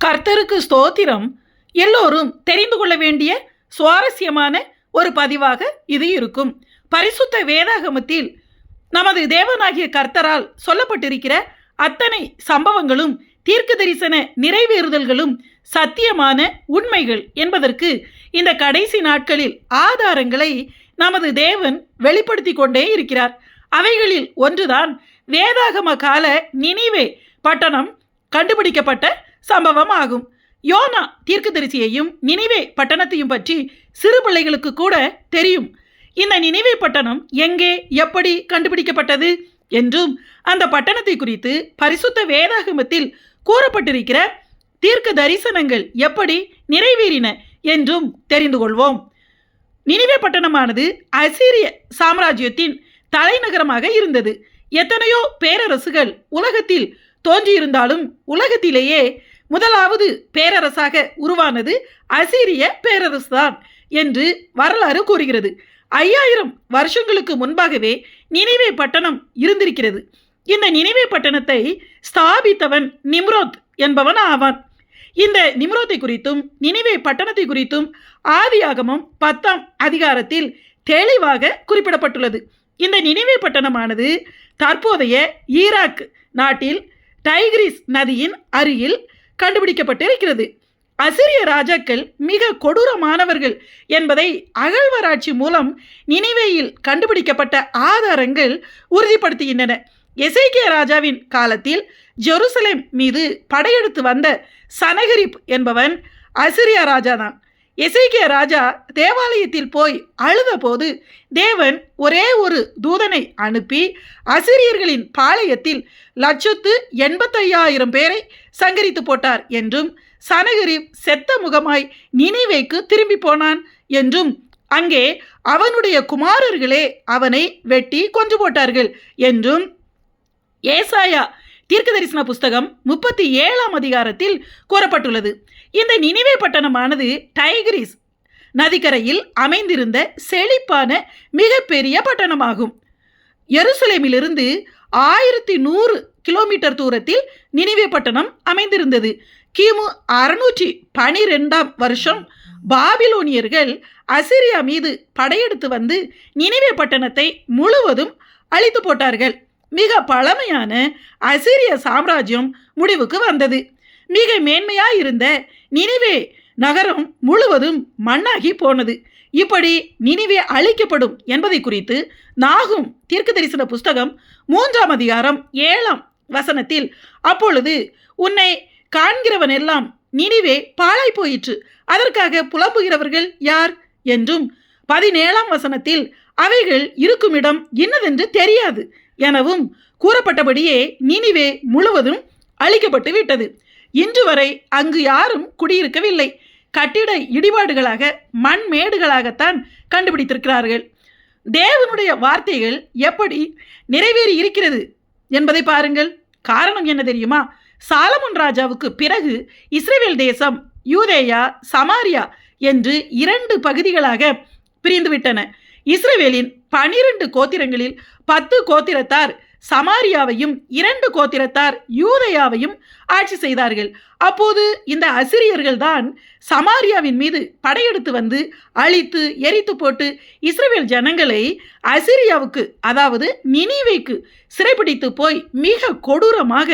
கர்த்தருக்கு ஸ்தோத்திரம். எல்லோரும் தெரிந்து கொள்ள வேண்டிய சுவாரஸ்யமான ஒரு பதிவாக இது இருக்கும். பரிசுத்த வேதாகமத்தில் நமது தேவனாகிய கர்த்தரால் சொல்லப்பட்டிருக்கிற அத்தனை சம்பவங்களும் தீர்க்க தரிசன நிறைவேறுதல்களும் சத்தியமான உண்மைகள் என்பதற்கு இந்த கடைசி நாட்களில் ஆதாரங்களை நமது தேவன் வெளிப்படுத்தி கொண்டே இருக்கிறார். அவைகளில் ஒன்றுதான் வேதாகம கால நினிவே பட்டணம் கண்டுபிடிக்கப்பட்ட சம்பவம் ஆகும். யோனா தீர்க்கதரிசியையும் நினிவே பட்டணத்தையும் பற்றி சிறு பிள்ளைகளுக்கு கூட தெரியும். இந்த நினிவே பட்டணம் எங்கே எப்படி கண்டுபிடிக்கப்பட்டது என்றும் அந்த பட்டணத்தை குறித்து பரிசுத்த வேதாகமத்தில் கூறப்பட்டிருக்கிற தீர்க்க தரிசனங்கள் எப்படி நிறைவேறின என்றும் தெரிந்து கொள்வோம். நினிவே பட்டணமானது அசீரிய சாம்ராஜ்யத்தின் தலைநகரமாக இருந்தது. எத்தனையோ பேரரசுகள் உலகத்தில் தோன்றியிருந்தாலும் உலகத்திலேயே முதலாவது பேரரசாக உருவானது அசீரிய பேரரசு தான் என்று வரலாறு கூறுகிறது. 5000 வருஷங்களுக்கு முன்பாகவே நினிவே பட்டணம் இருந்திருக்கிறது. இந்த நினிவே பட்டணத்தை ஸ்தாபித்தவன் நிம்ரோத் என்பவன் ஆவான். இந்த நிம்ரோத்தை குறித்தும் நினிவே பட்டணத்தை குறித்தும் ஆதியாகமம் 10ஆம் அதிகாரத்தில் தெளிவாக குறிப்பிடப்பட்டுள்ளது. இந்த நினிவே பட்டணமானது தற்போதைய ஈராக் நாட்டில் டைகிரிஸ் நதியின் அருகில் கண்டுபிடிக்கப்பட்டிருக்கிறது. அசிரிய ராஜாக்கள் மிக கொடூரமானவர்கள் என்பதை அகழ்வாராய்ச்சி மூலம் நினிவேயில் கண்டுபிடிக்கப்பட்ட ஆதாரங்கள் உறுதிப்படுத்துகின்றன. எசேக்கியா ராஜாவின் காலத்தில் ஜெருசலேம் மீது படையெடுத்து வந்த சனகரிப் என்பவன் அசிரியா ராஜாதான். எசேக்கியா ராஜா தேவாலயத்தில் போய் அழுத போது தேவன் ஒரே ஒரு தூதனை அனுப்பி அசிரியர்களின் பாளையத்தில் 185,000 பேரை சங்கரித்து போட்டார் என்றும் சனகரிப் செத்த முகமாய் நினிவேக்கு திரும்பி போனான் என்றும் அங்கே அவனுடைய குமாரர்களே அவனை வெட்டி கொன்று போட்டார்கள் என்றும் ஏசாயா தீர்க்க தரிசன புஸ்தகம் 37ஆம் அதிகாரத்தில் கூறப்பட்டுள்ளது. இந்த நினிவே பட்டணமானது டைகிரிஸ் நதிக்கரையில் அமைந்திருந்த செழிப்பான மிகப்பெரிய பட்டணமாகும். எருசலேமிலிருந்து 1100 கிலோமீட்டர் தூரத்தில் நினிவே பட்டணம் அமைந்திருந்தது. கிமு 612ஆம் வருஷம் பாபிலோனியர்கள் அசிரியா மீது படையெடுத்து வந்து நினிவே பட்டணத்தை முழுவதும் அழித்து போட்டார்கள். மிக பழமையான அசிரிய சாம்ராஜ்யம் முடிவுக்கு வந்தது. மிக மேன்மையாயிருந்த நினிவே நகரம் முழுவதும் மண்ணாகி போனது. இப்படி நினிவே அழிக்கப்படும் என்பதை குறித்து நாகும் தீர்க்க தரிசன புஸ்தகம் 3ஆம் அதிகாரம் 7ஆம் வசனத்தில், அப்பொழுது உன்னை காண்கிறவன் எல்லாம் நினிவே பாழாய் போயிற்று, அதற்காக புலம்புகிறவர்கள் யார் என்றும் 17ஆம் வசனத்தில் அவைகள் இருக்குமிடம் இன்னதென்று தெரியாது எனவும் கூறப்பட்டபடியே நினிவே முழுவதும் அழிக்கப்பட்டு விட்டது. இன்று வரை அங்கு யாரும் குடியிருக்கவில்லை. கட்டிட இடிபாடுகளாக மண் மேடுகளாகத்தான் கண்டுபிடித்திருக்கிறார்கள். தேவனுடைய வார்த்தைகள் எப்படி நிறைவேறி இருக்கிறது என்பதை பாருங்கள். காரணம் என்ன தெரியுமா? சாலமோன் ராஜாவுக்கு பிறகு இஸ்ரவேல் தேசம் யூதேயா சமாரியா என்று 2 பகுதிகளாக பிரிந்துவிட்டன. இஸ்ரவேலின் 12 கோத்திரங்களில் 10 கோத்திரத்தார் சமாரியாவையும் 2 கோத்திரத்தார் யூதேயாவையும் ஆட்சி செய்தார்கள். அப்போது இந்த அசிரியர்கள் தான் சமாரியாவின் மீது படையெடுத்து வந்து அழித்து எரித்து போட்டு இஸ்ரவேல் ஜனங்களை அசிரியாவுக்கு, அதாவது நினிவேக்கு சிறைப்பிடித்து போய் மிக கொடூரமாக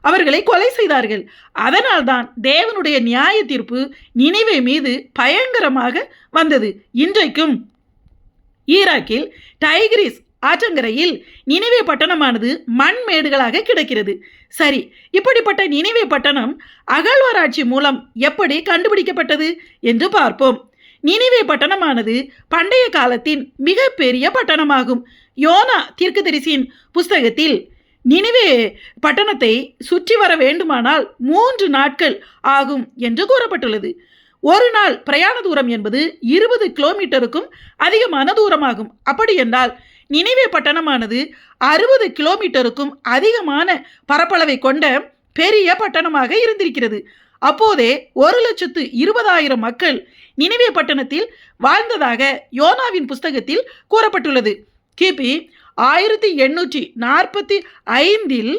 அவர்களை கொலை செய்தார்கள். அதனால்தான் தேவனுடைய நியாய தீர்ப்பு நினிவே மீது பயங்கரமாக வந்தது. இன்றைக்கும் ஈராக்கில் டைகிரிஸ் ஆற்றங்கரையில் நினிவே பட்டணமானது மண்மேடுகளாக கிடக்கிறது. சரி, இப்படிப்பட்ட நினிவே பட்டணம் அகழ்வாராய்ச்சி மூலம் எப்படி கண்டுபிடிக்கப்பட்டது என்று பார்ப்போம். நினிவே பட்டணமானது பண்டைய காலத்தின் மிகப்பெரிய பட்டணமாகும். யோனா தீர்க்கதரிசியின் புஸ்தகத்தில் நினிவே பட்டணத்தை சுற்றி வர வேண்டுமானால் 3 நாட்கள் ஆகும் என்று கூறப்பட்டுள்ளது. ஒரு நாள் பிரயாண தூரம் என்பது 20 கிலோமீட்டருக்கும் அதிகமான தூரமாகும். அப்படி என்றால் நினிவே பட்டணமானது 60 கிலோமீட்டருக்கும் அதிகமான பரப்பளவை கொண்ட பெரிய பட்டணமாக இருந்திருக்கிறது. அப்போதே 1,20,000 மக்கள் நினிவே பட்டணத்தில் வாழ்ந்ததாக யோனாவின் புஸ்தகத்தில் கூறப்பட்டுள்ளது. கிபி 1845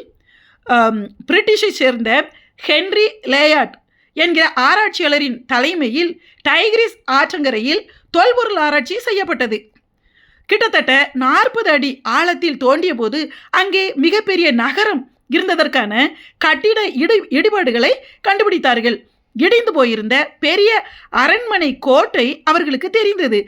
பிரிட்டிஷை சேர்ந்த ஹென்றி லேயாட் என்கிற ஆராய்ச்சியாளரின் தலைமையில் டைகிரிஸ் ஆற்றங்கரையில் தொல்பொருள் ஆராய்ச்சி செய்யப்பட்டது. கிட்டத்தட்ட 40 அடி ஆழத்தில் தோண்டிய போது அங்கே மிகப்பெரிய நகரம் இருந்ததற்கான கட்டிட இடிபாடுகளை கண்டுபிடித்தார்கள். இடிந்து போயிருந்த பெரிய அரண்மனை கோட்டை அவர்களுக்கு தெரிந்தது.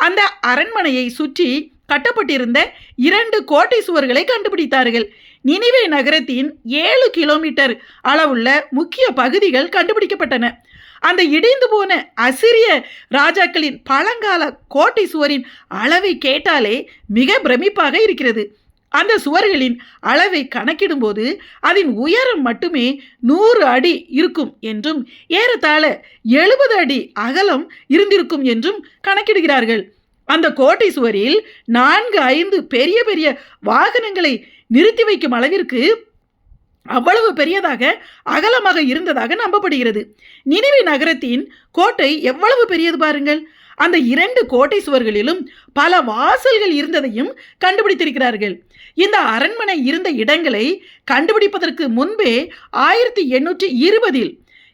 அந்த அரண்மனையை சுற்றி கட்டப்பட்டிருந்த 2 கோட்டை சுவர்களை கண்டுபிடித்தார்கள். நினிவே நகரத்தின் 7 கிலோமீட்டர் அளவுள்ள முக்கிய பகுதிகள் கண்டுபிடிக்கப்பட்டன. அந்த இடிந்து போன அசிரிய ராஜாக்களின் பழங்கால கோட்டை சுவரின் அளவை கேட்டாலே மிக பிரமிப்பாக இருக்கிறது. அந்த சுவர்களின் அளவை கணக்கிடும்போது அதன் உயரம் மட்டுமே 100 அடி இருக்கும் என்றும் ஏறத்தாழ 70 அடி அகலம் இருந்திருக்கும் என்றும் கணக்கிடுகிறார்கள். அந்த கோட்டை சுவரில் 4-5 பெரிய பெரிய வாகனங்களை நிறுத்தி வைக்கும் அளவிற்கு அவ்வளவு பெரியதாக அகலமாக இருந்ததாக நம்பப்படுகிறது. நினிவே நகரத்தின் கோட்டை எவ்வளவு பெரியது பாருங்கள். அந்த 2 கோட்டை சுவர்களிலும் பல வாசல்கள் இருந்ததையும் கண்டுபிடித்திருக்கிறார்கள். இந்த அரண்மனை இருந்த இடங்களை கண்டுபிடிப்பதற்கு முன்பே 1820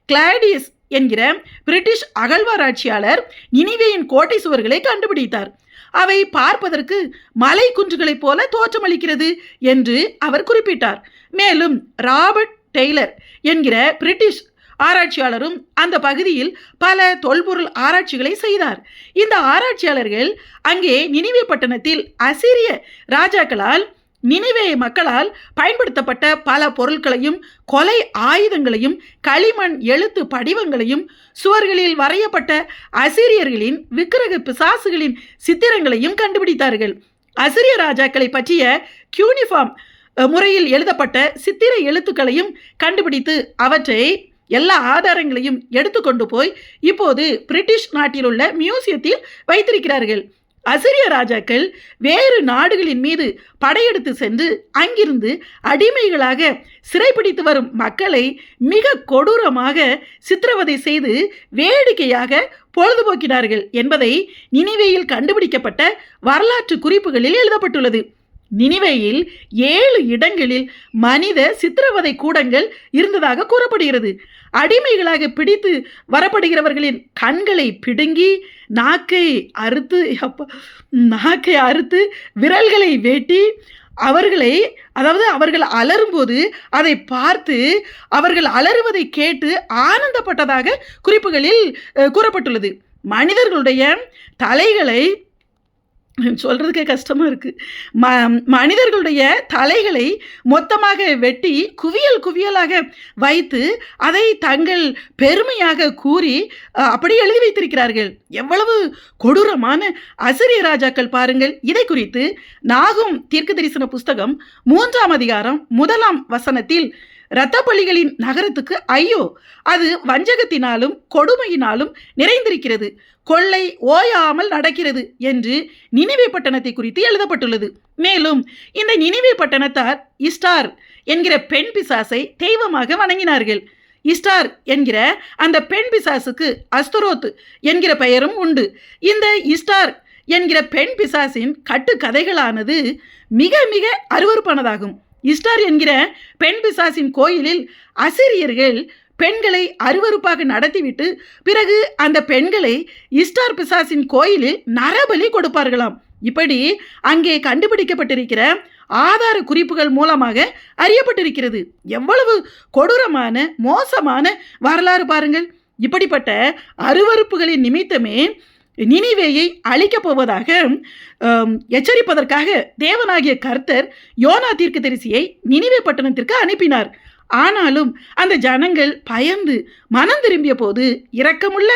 கிளாடியஸ் என்கிற பிரிட்டிஷ் அகழ்வாராய்ச்சியாளர் நினிவேயின் கோட்டை சுவர்களை கண்டுபிடித்தார். அவை பார்ப்பதற்கு மலை குன்றுகளைப் போல தோற்றமளிக்கிறது என்று அவர் குறிப்பிட்டார். மேலும் ராபர்ட் டெய்லர் என்கிற பிரிட்டிஷ் ஆராய்ச்சியாளரும் அந்த பகுதியில் பல தொல்பொருள் ஆராய்ச்சிகளை செய்தார். இந்த ஆராய்ச்சியாளர்கள் அங்கே நினிவே பட்டணத்தில் அசிரிய ராஜாக்களால் நினிவே மக்களால் பயன்படுத்தப்பட்ட பல பொருட்களையும் கொலை ஆயுதங்களையும் களிமண் எழுத்து படிவங்களையும் சுவர்களில் வரையப்பட்ட அசிரியர்களின் விக்கிரக பிசாசுகளின் சித்திரங்களையும் கண்டுபிடித்தார்கள். அசிரிய ராஜாக்களை பற்றிய கியூனிஃபார்ம் முறையில் எழுதப்பட்ட சித்திர எழுத்துக்களையும் கண்டுபிடித்து அவற்றை எல்லா ஆதாரங்களையும் எடுத்துக்கொண்டு போய் இப்போது பிரிட்டிஷ் நாட்டில் உள்ள மியூசியத்தில் வைத்திருக்கிறார்கள். அசிரிய ராஜாக்கள் வேறு நாடுகளின் மீது படையெடுத்து சென்று அங்கிருந்து அடிமைகளாக சிறைப்பிடித்து வரும் மக்களை மிக கொடூரமாக சித்திரவதை செய்து வேடிக்கையாக பொழுதுபோக்கினார்கள் என்பதை நினிவேயில் கண்டுபிடிக்கப்பட்ட வரலாற்று குறிப்புகளில் எழுதப்பட்டுள்ளது. நினிவேயில் 7 இடங்களில் மனித சித்திரவதை கூடங்கள் இருந்ததாக கூறப்படுகிறது. அடிமைகளாக பிடித்து வரப்படுகிறவர்களின் கண்களை பிடுங்கி நாக்கை அறுத்து விரல்களை வெட்டி அவர்கள் அலறும்போது அதை பார்த்து அவர்கள் அலறுவதை கேட்டு ஆனந்தப்பட்டதாக குறிப்புகளில் கூறப்பட்டுள்ளது. மனிதர்களுடைய தலைகளை சொல்கிறதுக்கே கஷ்டமாக இருக்குது. மனிதர்களுடைய தலைகளை மொத்தமாக வெட்டி குவியல் குவியலாக வைத்து அதை தங்கள் பெருமையாக கூறி அப்படி எழுதி வைத்திருக்கிறார்கள். எவ்வளவு கொடூரமான அசிரிய ராஜாக்கள் பாருங்கள். இதை குறித்து நாகும் தீர்க்க தரிசன புஸ்தகம் 3ஆம் அதிகாரம் 1ஆம் வசனத்தில் இரத்தப்பள்ளிகளின் நகரத்துக்கு ஐயோ, அது வஞ்சகத்தினாலும் கொடுமையினாலும் நிறைந்திருக்கிறது, கொள்ளை ஓயாமல் நடக்கிறது என்று நினிவே பட்டணத்தை குறித்து எழுதப்பட்டுள்ளது. மேலும் இந்த நினிவே பட்டணத்தார் இஸ்டார் என்கிற பெண் பிசாசை தெய்வமாக வணங்கினார்கள். இஸ்டார் என்கிற அந்த பெண் பிசாசுக்கு அஸ்தரோத் என்கிற பெயரும் உண்டு. இந்த இஸ்டார் என்கிற பெண் பிசாசின் கட்டுக்கதைகளானது மிக மிக அருவருப்பானதாகும். இஸ்டார் என்கிற பெண் பிசாசின் கோயிலில் அசிரியர்கள் பெண்களை அருவருப்பாக நடத்திவிட்டு பிறகு அந்த பெண்களை இஸ்டார் பிசாசின் கோயிலில் நரபலி கொடுப்பார்களாம். இப்படி அங்கே கண்டுபிடிக்கப்பட்டிருக்கிற ஆதார குறிப்புகள் மூலமாக அறியப்பட்டிருக்கிறது. எவ்வளவு கொடூரமான மோசமான வரலாறு பாருங்கள். இப்படிப்பட்ட அருவருப்புகளின் நிமித்தமே நினிவேயை அழிக்கப் போவதாக எச்சரிப்பதற்காக தேவனாகிய கர்த்தர் யோனா தீர்க்கதரிசியை நினிவே பட்டணத்திற்கு அனுப்பினார். ஆனாலும் அந்த ஜனங்கள் பயந்து மனம் திரும்பிய போது இரக்கமுள்ள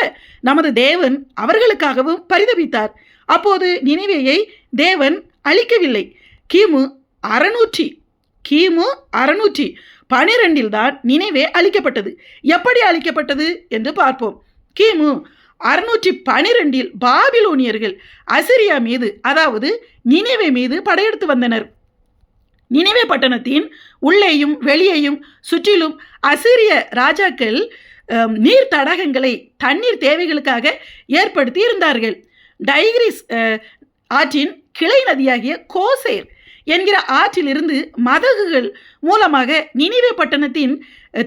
நமது தேவன் அவர்களுக்காகவும் பரிதபித்தார். அப்போது நினிவேயை தேவன் அழிக்கவில்லை. கிமு 612 தான் நினிவே அழிக்கப்பட்டது. எப்படி அழிக்கப்பட்டது என்று பார்ப்போம். கிமு 612 பாபிலோனியர்கள் அசிரியா மீது, அதாவது நினிவே மீது படையெடுத்து வந்தனர். நினிவே பட்டணத்தின் உள்ளேயும் வெளியேயும் சுற்றிலும் அசிரிய ராஜாக்கள் நீர் தடாகங்களை தண்ணீர் தேவைகளுக்காக ஏற்படுத்தி இருந்தார்கள். டைகிரிஸ் ஆற்றின் கிளை நதியாகிய கோசேர் என்கிற ஆற்றிலிருந்து மதகுகள் மூலமாக நினிவே பட்டணத்தின்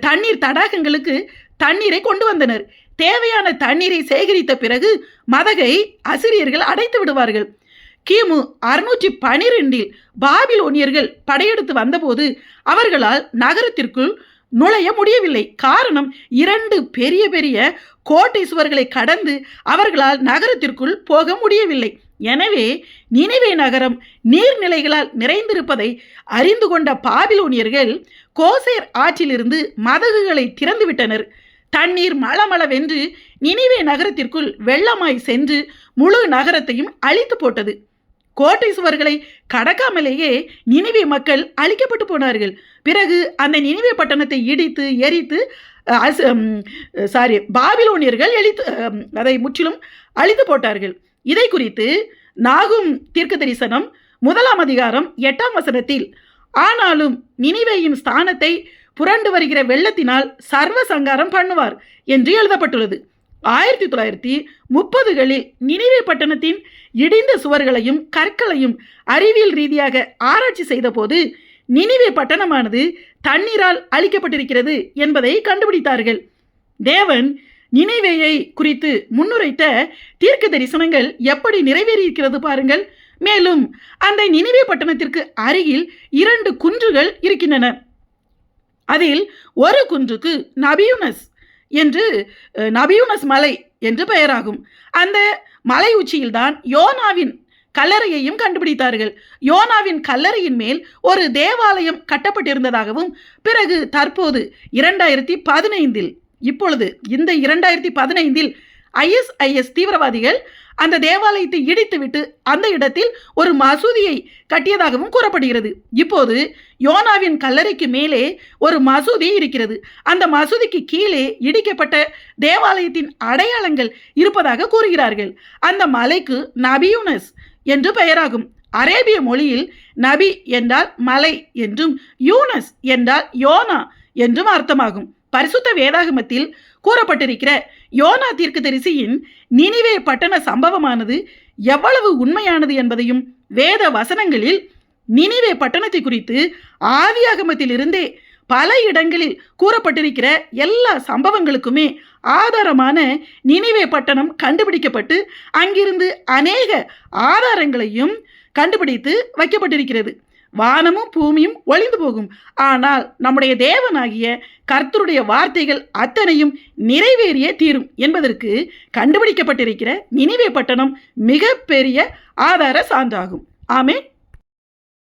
தண்ணீர் தடாகங்களுக்கு தண்ணீரை கொண்டு வந்தனர். தேவையான தண்ணீரை சேகரித்த பிறகு மதகை அசிரியர்கள் அடைத்து விடுவார்கள். கிமு 612 பாபிலோனியர்கள் படையெடுத்து வந்தபோது அவர்களால் நகரத்திற்குள் நுழைய முடியவில்லை. காரணம், 2 பெரிய பெரிய கோட்டை சுவர்களை கடந்து அவர்களால் நகரத்திற்குள் போக முடியவில்லை. எனவே நினிவே நகரம் நீர்நிலைகளால் நிறைந்திருப்பதை அறிந்து கொண்ட பாபிலோனியர்கள் கோசேர் ஆற்றிலிருந்து மதகுகளை திறந்துவிட்டனர். தண்ணீர் மளமளவென்று நினிவே நகரத்திற்குள் வெள்ளமாய் சென்று முழு நகரத்தையும் அழித்து போட்டது. கோட்டை சுவர்களை கடக்காமலேயே நினிவே மக்கள் அழிக்கப்பட்டு போனார்கள். பிறகு அந்த நினிவே பட்டணத்தை இடித்து எரித்து பாபிலோனியர்கள் அதை முற்றிலும் அழித்து போட்டார்கள். இதை குறித்து நாகும் தீர்க்க தரிசனம் 1 அதிகாரம் 8 வசனத்தில், ஆனாலும் நினிவேயின் ஸ்தானத்தை புரண்டு வருகிற வெள்ளத்தினால் சர்வ சங்காரம் பண்ணுவார் என்று எழுதப்பட்டுள்ளது. 1930களில் நினிவே பட்டணத்தின் இடிந்த சுவர்களையும் கற்களையும் அறிவியல் ரீதியாக ஆராய்ச்சி செய்த போது நினிவே பட்டணமானது தண்ணீரால் அழிக்கப்பட்டிருக்கிறது என்பதை கண்டுபிடித்தார்கள். தேவன் நினிவேயை குறித்து முன்னுரைத்த தீர்க்க தரிசனங்கள் எப்படி நிறைவேறியிருக்கிறது பாருங்கள். மேலும் அந்த நினிவே பட்டணத்திற்கு அருகில் 2 குன்றுகள் இருக்கின்றன. அதில் ஒரு குன்றுக்கு நபியூனஸ் மலை என்று பெயராகும். அந்த மலை உச்சியில்தான் யோனாவின் கல்லறையையும் கண்டுபிடித்தார்கள். யோனாவின் கல்லறையின் மேல் ஒரு தேவாலயம் கட்டப்பட்டிருந்ததாகவும், பிறகு தற்போது 2015 இப்பொழுது இந்த 2015 ISIS தீவிரவாதிகள் அந்த தேவாலயத்தை இடித்துவிட்டு அந்த இடத்தில் ஒரு மசூதியை கட்டியதாகவும் கூறப்படுகிறது. இப்போது யோனாவின் கல்லறைக்கு மேலே ஒரு மசூதி இருக்கிறது. அந்த மசூதிக்கு கீழே இடிக்கப்பட்ட தேவாலயத்தின் அடையாளங்கள் இருப்பதாக கூறுகிறார்கள். அந்த மலைக்கு நபியூனஸ் என்று பெயராகும். அரேபிய மொழியில் நபி என்றால் மலை என்றும் யூனஸ் என்றால் யோனா என்றும் அர்த்தமாகும். பரிசுத்த வேதாகமத்தில் கூறப்பட்டிருக்கிற யோனா தீர்க்கதரிசியின் நினிவே பட்டண சம்பவமானது எவ்வளவு உண்மையானது என்பதையும் வேத வசனங்களில் நினிவே பட்டணத்தை குறித்து ஆதியாகமத்தில் இருந்தே பல இடங்களில் கூறப்பட்டிருக்கிற எல்லா சம்பவங்களுக்குமே ஆதாரமான நினிவே பட்டணம் கண்டுபிடிக்கப்பட்டு அங்கிருந்து அநேக ஆதாரங்களையும் கண்டுபிடித்து வைக்கப்பட்டிருக்கிறது. வானமும் பூமியும் ஒளிந்து போகும், ஆனால் நம்முடைய தேவனாகிய கர்த்தருடைய வார்த்தைகள் அத்தனையும் நிறைவேறிய தீரும் என்பதற்கு கண்டுபிடிக்கப்பட்டிருக்கிற நினிவே பட்டணம் மிக பெரிய ஆதார சான்றாகும். ஆமென்.